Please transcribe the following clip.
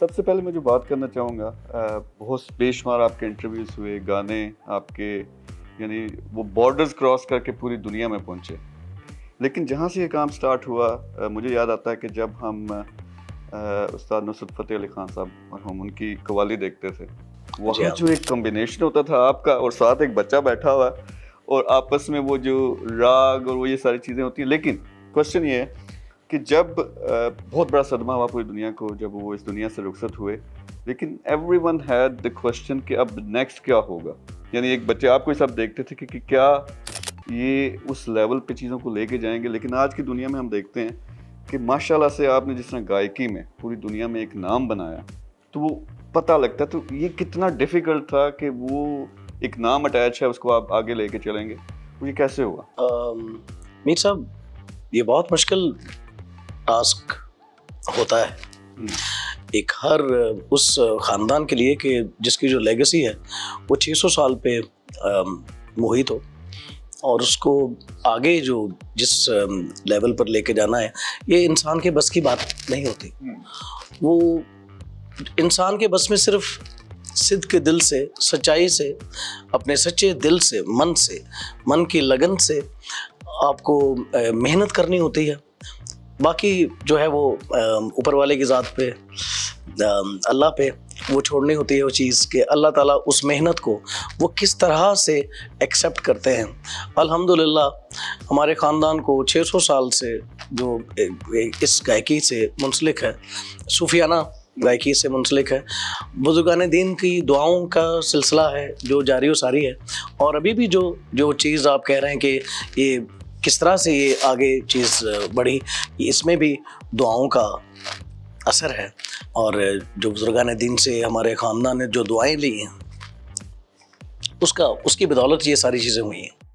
سب سے پہلے میں جو بات کرنا چاہوں گا، بہت بے شمار آپ کے انٹرویوز ہوئے، گانے آپ کے، یعنی وہ بارڈرز کراس کر کے پوری دنیا میں پہنچے. لیکن جہاں سے یہ کام سٹارٹ ہوا، مجھے یاد آتا ہے کہ جب ہم استاد نصرت فتح علی خان صاحب مرحوم ان کی قوالی دیکھتے تھے، وہاں جو ایک کمبینیشن ہوتا تھا آپ کا اور ساتھ ایک بچہ بیٹھا ہوا اور آپس میں وہ جو راگ اور وہ یہ ساری چیزیں ہوتی ہیں. لیکن کوشچن یہ ہے کہ جب بہت بڑا صدمہ ہوا پوری دنیا کو جب وہ اس دنیا سے رخصت ہوئے، لیکن every one had the question کہ اب نیکسٹ کیا ہوگا. یعنی ایک بچے آپ کو سب دیکھتے تھے کہ کیا یہ اس لیول پہ چیزوں کو لے کے جائیں گے. لیکن آج کی دنیا میں ہم دیکھتے ہیں کہ ماشاء اللہ سے آپ نے جس طرح گائکی میں پوری دنیا میں ایک نام بنایا، تو وہ پتہ لگتا ہے. تو یہ کتنا ڈیفیکلٹ تھا کہ وہ ایک نام اٹیچ ہے، اس کو آپ آگے لے کے چلیں گے، وہ یہ کیسے ہوا؟ میر صاحب، یہ بہت مشکل ٹاسک ہوتا ہے ایک ہر اس خاندان کے لیے کہ جس کی جو لیگسی ہے وہ 600 سال پہ محیط ہو، اور اس کو آگے جو جس لیول پر لے کے جانا ہے، یہ انسان کے بس کی بات نہیں ہوتی. وہ انسان کے بس میں صرف صدق کے دل سے، سچائی سے، اپنے سچے دل سے، من کی لگن سے آپ کو محنت کرنی ہوتی ہے. باقی جو ہے وہ اوپر والے کی ذات پہ، اللہ پہ وہ چھوڑنی ہوتی ہے وہ چیز کہ اللہ تعالیٰ اس محنت کو وہ کس طرح سے ایکسیپٹ کرتے ہیں. الحمدللہ ہمارے خاندان کو 600 سال سے جو اس گائکی سے منسلک ہے، صوفیانہ گائکی سے منسلک ہے، بزرگان دین کی دعاؤں کا سلسلہ ہے جو جاری و ساری ہے. اور ابھی بھی جو چیز آپ کہہ رہے ہیں کہ یہ کس طرح سے یہ آگے چیز بڑھی، اس میں بھی دعاؤں کا اثر ہے. اور جو بزرگان دین سے ہمارے خاندان نے جو دعائیں لی ہیں، اس کی بدولت یہ ساری چیزیں ہوئی ہیں.